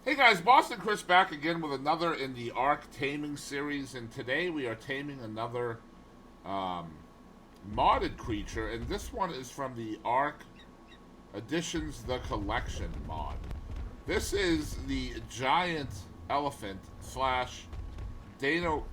Hey guys, Boston Chris back again with another in the Ark Taming series, and today we are taming another modded creature, and this one is from the Ark Additions The Collection mod. This is the giant elephant slash Deinotherium.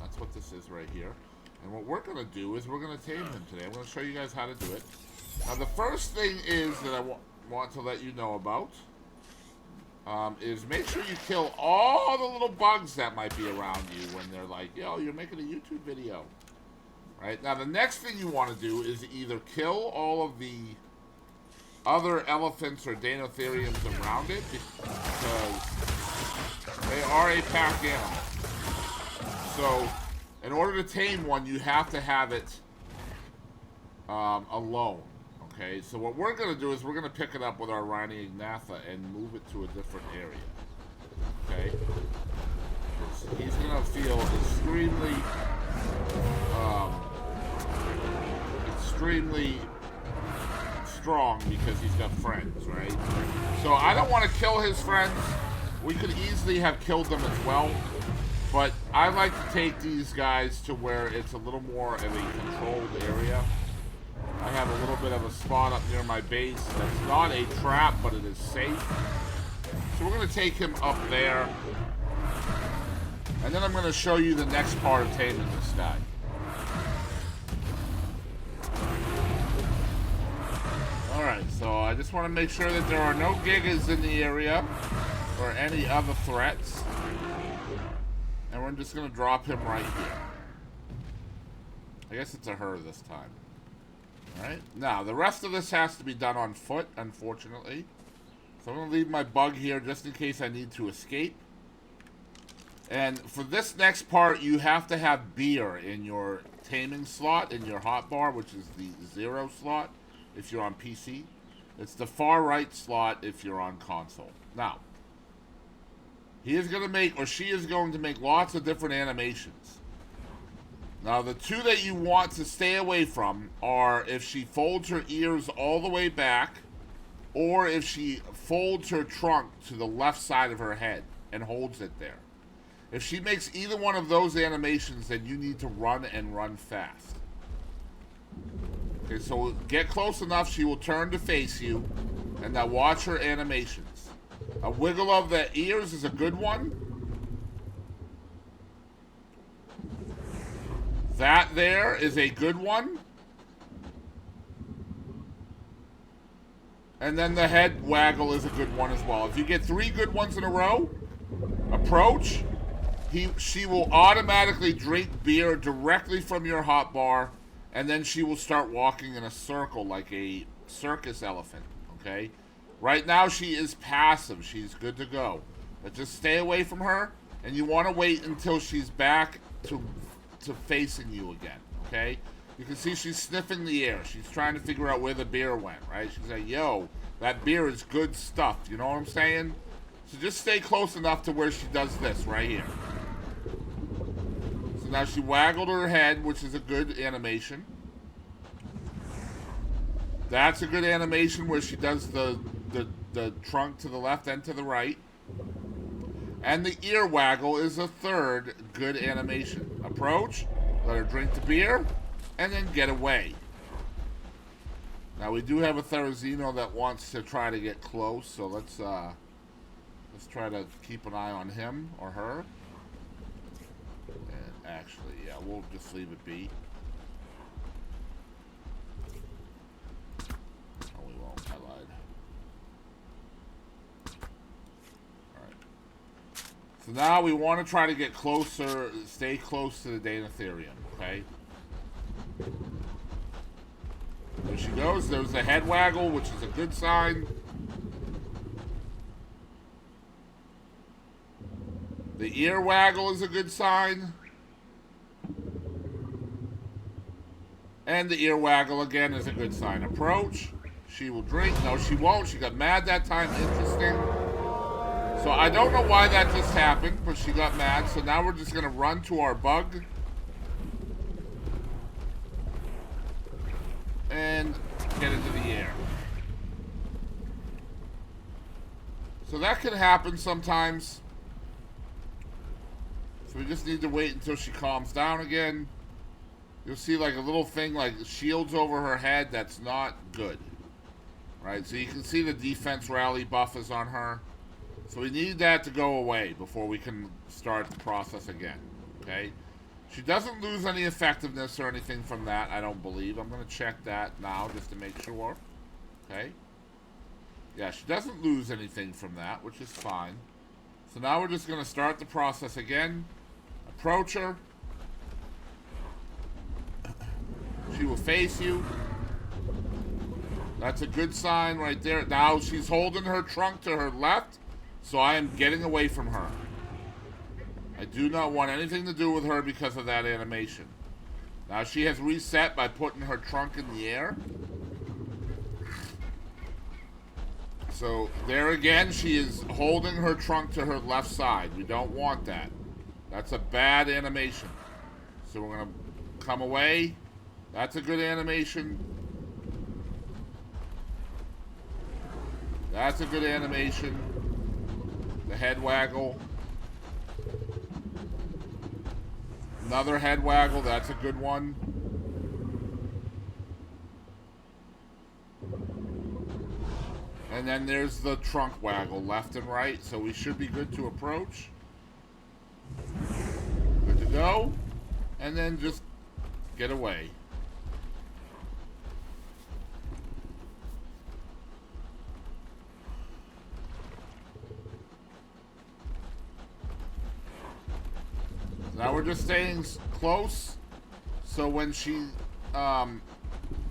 That's what this is right here. And what we're going to do is we're going to tame him today. I'm going to show you guys how to do it. Now the first thing is that I want to let you know about is make sure you kill all the little bugs that might be around you when they're like, yo, you're making a YouTube video. Right? Now, the next thing you want to do is either kill all of the other elephants or Deinotheriums around it, because they are a pack animal. So, in order to tame one, you have to have it alone. Okay, so what we're going to do is we're going to pick it up with our Deinotherium and move it to a different area. Okay? He's going to feel extremely strong because he's got friends, right? So I don't want to kill his friends. We could easily have killed them as well. But I like to take these guys to where it's a little more of a controlled area. I have a little bit of a spot up near my base that's not a trap, but it is safe. So we're going to take him up there. And then I'm going to show you the next part of taming this guy. Alright, so I just want to make sure that there are no gigas in the area or any other threats. And we're just going to drop him right here. I guess it's a her this time. Alright, now the rest of this has to be done on foot, unfortunately. So I'm going to leave my bug here just in case I need to escape. And for this next part, you have to have beer in your taming slot, in your hotbar, which is the 0 slot if you're on PC. It's the far right slot if you're on console. Now, he is going to make, or she is going to make lots of different animations. Now, the two that you want to stay away from are if she folds her ears all the way back, or if she folds her trunk to the left side of her head and holds it there. If she makes either one of those animations, then you need to run and run fast. Okay, so get close enough, she will turn to face you, and now watch her animations. A wiggle of the ears is a good one. That there is a good one. And then the head waggle is a good one as well. If you get 3 good ones in a row, approach, she will automatically drink beer directly from your hotbar, and then she will start walking in a circle like a circus elephant, okay? Right now she is passive. She's good to go. But just stay away from her, and you want to wait until she's back to facing you again, okay? You can see she's sniffing the air. She's trying to figure out where the beer went, right? She's like, yo, that beer is good stuff. You know what I'm saying? So just stay close enough to where she does this right here. So now she waggled her head, which is a good animation. That's a good animation where she does the trunk to the left and to the right. And the ear waggle is a third good animation. Approach, let her drink the beer, and then get away. Now we do have a Therizino that wants to try to get close, so let's try to keep an eye on him or her. And actually, yeah, we'll just leave it be. Oh, we won't. I lied. So now we want to try to get closer, stay close to the Deinotherium, okay? There she goes. There's the head waggle, which is a good sign. The ear waggle is a good sign. And the ear waggle again is a good sign. Approach. She will drink. No, she won't. She got mad that time. Interesting. So I don't know why that just happened, but she got mad. So now we're just going to run to our bug. And get into the air. So that can happen sometimes. So we just need to wait until she calms down again. You'll see like a little thing like shields over her head. That's not good. Right? So you can see the defense rally buff is on her. So we need that to go away before we can start the process again. Okay? She doesn't lose any effectiveness or anything from that, I don't believe. I'm going to check that now just to make sure. Okay? Yeah, she doesn't lose anything from that, which is fine. So now we're just going to start the process again. Approach her. She will face you. That's a good sign right there. Now she's holding her trunk to her left, so I am getting away from her. I do not want anything to do with her because of that animation. Now she has reset by putting her trunk in the air. So there again, she is holding her trunk to her left side. We don't want that. That's a bad animation. So we're going to come away. That's a good animation. That's a good animation. The head waggle. Another head waggle. That's a good one. And then there's the trunk waggle left and right. So we should be good to approach. Good to go. And then just get away. Now we're just staying close, so when she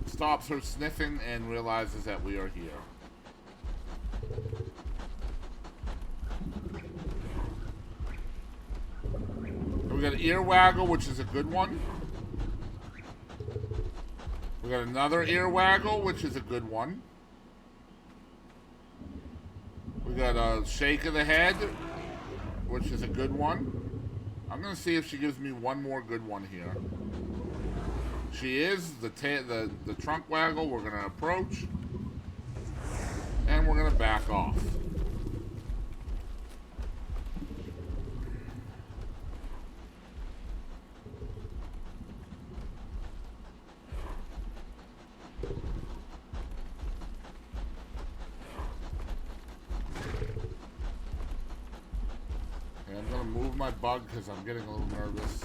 stops her sniffing and realizes that we are here. We got an ear waggle, which is a good one. We got another ear waggle, which is a good one. We got a shake of the head, which is a good one. I'm going to see if she gives me one more good one here. She is. The trunk waggle, we're going to approach. And we're going to back off. I'm going to move my bug because I'm getting a little nervous.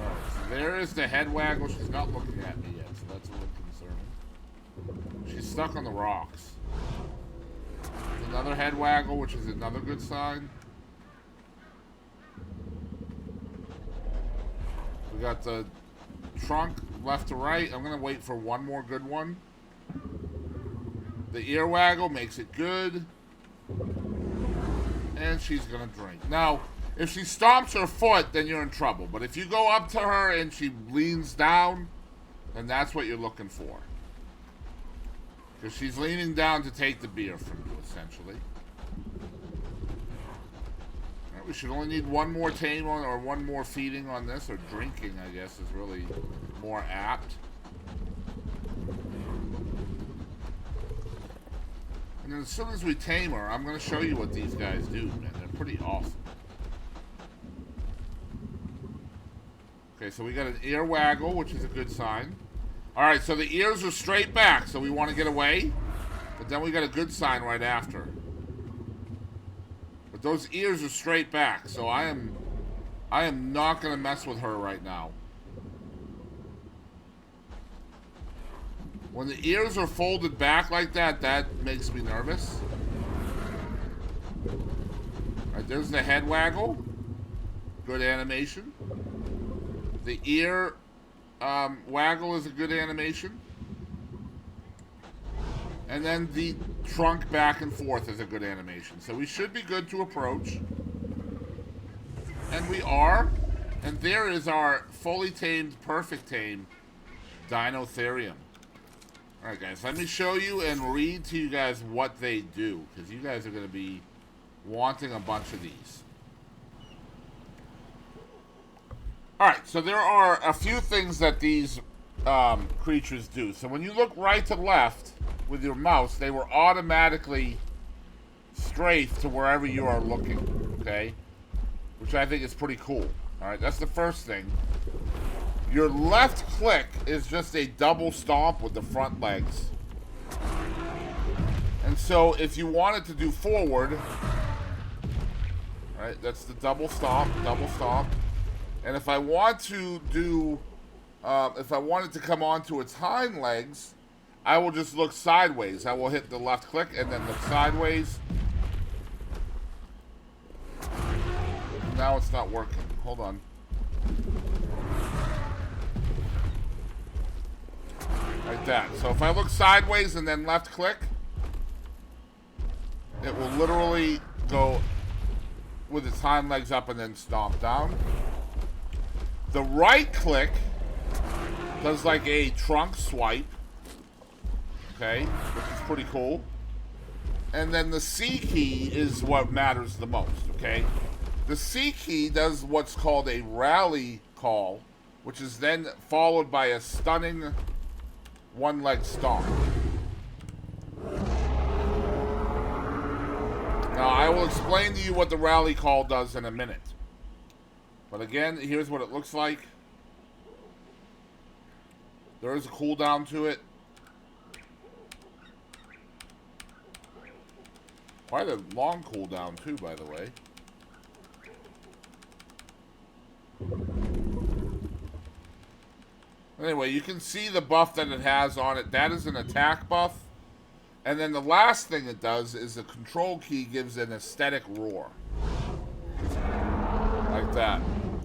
Alright, so there is the head waggle. She's not looking at me yet, so that's a little concerning. She's stuck on the rocks. There's another head waggle, which is another good sign. We got the trunk left to right. I'm going to wait for one more good one. The ear waggle makes it good. And she's going to drink. Now, if she stomps her foot, then you're in trouble. But if you go up to her and she leans down, then that's what you're looking for. Because she's leaning down to take the beer from you, essentially. All right, we should only need one more tame on, or one more feeding on this, or drinking, I guess, is really more apt. And then as soon as we tame her, I'm going to show you what these guys do, man. They're pretty awesome. Okay, so we got an ear waggle, which is a good sign. Alright, so the ears are straight back, so we want to get away. But then we got a good sign right after. But those ears are straight back, so I am not going to mess with her right now. When the ears are folded back like that, that makes me nervous. Alright, there's the head waggle. Good animation. The ear waggle is a good animation. And then the trunk back and forth is a good animation. So we should be good to approach. And we are. And there is our fully tamed, perfect tame, Deinotherium. Alright guys, let me show you and read to you guys what they do, because you guys are going to be wanting a bunch of these. Alright, so there are a few things that these creatures do. So when you look right to left with your mouse, they will automatically strafe to wherever you are looking, okay? Which I think is pretty cool. Alright, that's the first thing. Your left click is just a double stomp with the front legs. And so if you wanted to do forward, right, that's the double stomp. And if I want to do, if I wanted to come onto its hind legs, I will just look sideways. I will hit the left click and then look sideways. Now it's not working. Hold on. Like that. So if I look sideways and then left click, it will literally go with its hind legs up and then stomp down. The right click does like a trunk swipe. Okay, which is pretty cool. And then the C key is what matters the most, okay? The C key does what's called a rally call, which is then followed by a stunning one-leg stomp. Now, I will explain to you what the rally call does in a minute. But again, here's what it looks like. There is a cooldown to it. Quite a long cooldown, too, by the way. Anyway, you can see the buff that it has on it. That is an attack buff. And then the last thing it does is the control key gives an aesthetic roar. Like that.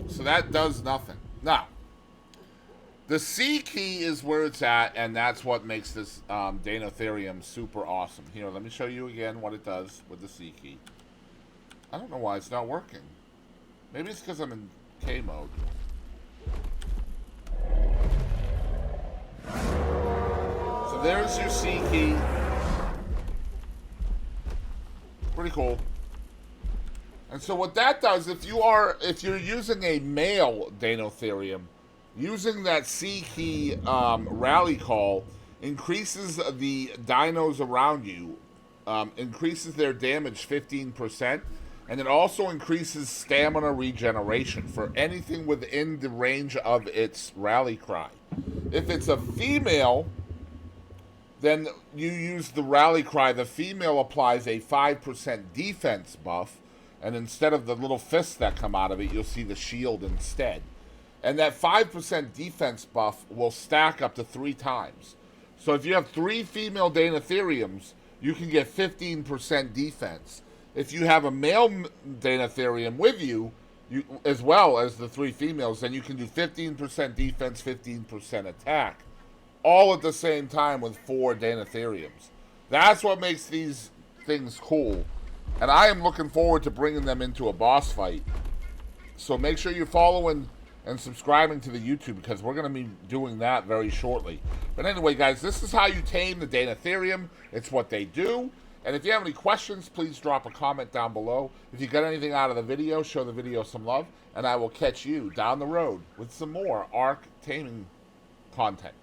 So that does nothing. Now, the C key is where it's at, and that's what makes this Deinotherium super awesome. Here, let me show you again what it does with the C key. I don't know why it's not working. Maybe it's because I'm in K mode. So there's your C key. Pretty cool. And so what that does, if you're using a male Deinotherium, using that C key rally call increases the dinos around you, increases their damage 15%, and it also increases stamina regeneration for anything within the range of its rally cry. If it's a female, then you use the rally cry. The female applies a 5% defense buff, and instead of the little fists that come out of it, you'll see the shield instead. And that 5% defense buff will stack up to 3 times. So if you have 3 female Deinotheriums, you can get 15% defense. If you have a male Deinotherium with you, as well as the 3 females, then you can do 15% defense, 15% attack. All at the same time with 4 Deinotheriums. That's what makes these things cool. And I am looking forward to bringing them into a boss fight. So make sure you're following and subscribing to the YouTube, because we're going to be doing that very shortly. But anyway, guys, this is how you tame the Deinotherium. It's what they do. And if you have any questions, please drop a comment down below. If you got anything out of the video, show the video some love. And I will catch you down the road with some more Ark taming content.